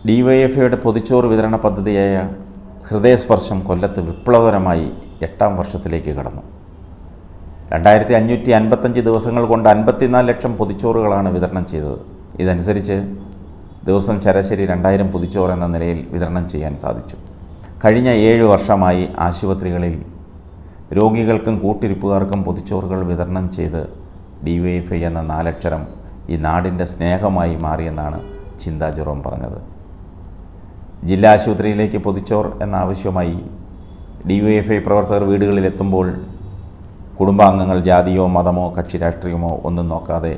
ഡിവൈഎഫ്ഐയുടെ പൊതിച്ചോറ് വിതരണ പദ്ധതിയായ ഹൃദയസ്പർശം കൊല്ലത്ത് വിപ്ലവകരമായി 8ാം വർഷത്തിലേക്ക് കടന്നു. 2555 ദിവസങ്ങൾ കൊണ്ട് 54 ലക്ഷം പൊതിച്ചോറുകളാണ് വിതരണം ചെയ്തത്. ഇതനുസരിച്ച് ദിവസം ശരാശരി 2000 പൊതിച്ചോറ് എന്ന നിലയിൽ വിതരണം ചെയ്യാൻ സാധിച്ചു. കഴിഞ്ഞ 7 വർഷമായി ആശുപത്രികളിൽ രോഗികൾക്കും കൂട്ടിരിപ്പുകാർക്കും പൊതിച്ചോറുകൾ വിതരണം ചെയ്ത് ഡിവൈഎഫ്ഐ എന്ന 4 അക്ഷരം ഈ നാടിൻ്റെ സ്നേഹമായി മാറിയെന്നാണ് ചിന്താ ജെറോം പറഞ്ഞത്. ജില്ലാ ആശുപത്രിയിലേക്ക് പൊതിച്ചോർ എന്ന ആവശ്യമായി ഡിവൈഎഫ്ഐ പ്രവർത്തകർ വീടുകളിലെത്തുമ്പോൾ കുടുംബാംഗങ്ങൾ ജാതിയോ മതമോ കക്ഷി രാഷ്ട്രീയമോ ഒന്നും നോക്കാതെ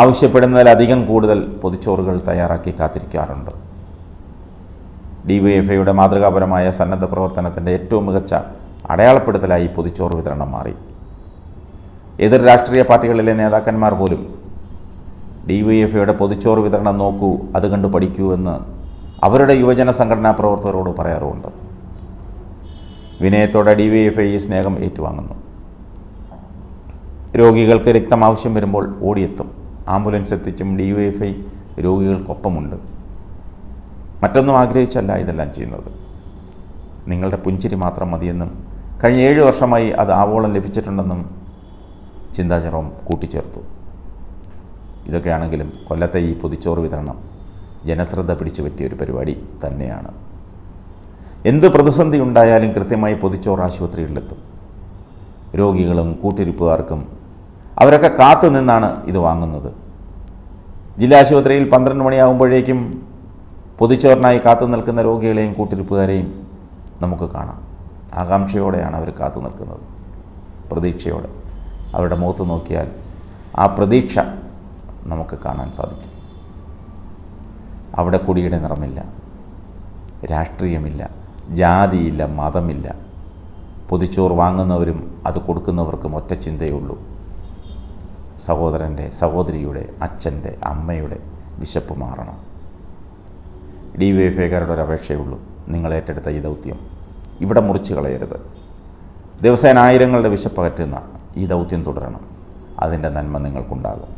ആവശ്യപ്പെടുന്നതിലധികം കൂടുതൽ പൊതിച്ചോറുകൾ തയ്യാറാക്കി കാത്തിരിക്കാറുണ്ട്. ഡിവൈഎഫ്ഐയുടെ മാതൃകാപരമായ സന്നദ്ധ പ്രവർത്തനത്തിൻ്റെ ഏറ്റവും മികച്ച അടയാളപ്പെടുത്തലായി പൊതിച്ചോറ് വിതരണം മാറി. എതിർ രാഷ്ട്രീയ പാർട്ടികളിലെ നേതാക്കന്മാർ പോലും ഡിവൈഎഫ്ഐയുടെ പൊതിച്ചോറ് വിതരണം നോക്കൂ, അത് കണ്ടു പഠിക്കൂ എന്ന് അവരുടെ യുവജന സംഘടനാ പ്രവർത്തകരോട് പറയാറുമുണ്ട്. വിനയത്തോടെ ഡിവൈഎഫ്ഐ ഈ സ്നേഹം ഏറ്റുവാങ്ങുന്നു. രോഗികൾക്ക് രക്തം ആവശ്യം വരുമ്പോൾ ഓടിയെത്തും. Ambulance എത്തിച്ചും DYFI രോഗികൾക്കൊപ്പമുണ്ട്. മറ്റൊന്നും ആഗ്രഹിച്ചല്ല ഇതെല്ലാം ചെയ്യുന്നത്. നിങ്ങളുടെ പുഞ്ചിരി മാത്രം മതിയെന്നും കഴിഞ്ഞ 7 വർഷമായി അത് ആവോളം ലഭിച്ചിട്ടുണ്ടെന്നും ചിന്താ ജെറോം കൂട്ടിച്ചേർത്തു. ഇതൊക്കെയാണെങ്കിലും കൊല്ലത്തെ ഈ പൊതിച്ചോറ് വിതരണം ജനശ്രദ്ധ പിടിച്ചു പറ്റിയൊരു പരിപാടി തന്നെയാണ്. എന്ത് പ്രതിസന്ധി ഉണ്ടായാലും കൃത്യമായി പൊതിച്ചോറ് ആശുപത്രികളിലെത്തും. രോഗികളും കൂട്ടിരിപ്പുകാർക്കും അവരൊക്കെ കാത്തു നിന്നാണ് ഇത് വാങ്ങുന്നത്. ജില്ലാ ആശുപത്രിയിൽ 12 മണിയാകുമ്പോഴേക്കും പൊതിച്ചോറിനായി കാത്തു നിൽക്കുന്ന രോഗികളെയും കൂട്ടിരിപ്പുകാരെയും നമുക്ക് കാണാം. ആകാംക്ഷയോടെയാണ് അവർ കാത്തു നിൽക്കുന്നത്, പ്രതീക്ഷയോടെ. അവരുടെ മുഖത്ത് നോക്കിയാൽ ആ പ്രതീക്ഷ നമുക്ക് കാണാൻ സാധിക്കും. അവിടെ കൊടിയുടെ നിറമില്ല, രാഷ്ട്രീയമില്ല, ജാതിയില്ല, മതമില്ല. പൊതിച്ചോറ് വാങ്ങുന്നവരും അത് കൊടുക്കുന്നവർക്കും ഒറ്റ ചിന്തയുള്ളൂ: സഹോദരൻ്റെ, സഹോദരിയുടെ, അച്ഛൻ്റെ, അമ്മയുടെ വിശപ്പ് മാറണം. ഡിവൈഎഫ്ഐക്കാരുടെ ഒരു അപേക്ഷയുള്ളൂ: നിങ്ങൾ ഏറ്റെടുത്ത ഈ ദൗത്യം ഇവിടെ മുറിച്ച് കളയരുത്. ദിവസേന ആയിരങ്ങളുടെ വിശപ്പ് അകറ്റുന്ന ഈ ദൗത്യം തുടരണം. അതിൻ്റെ നന്മ നിങ്ങൾക്കുണ്ടാകും.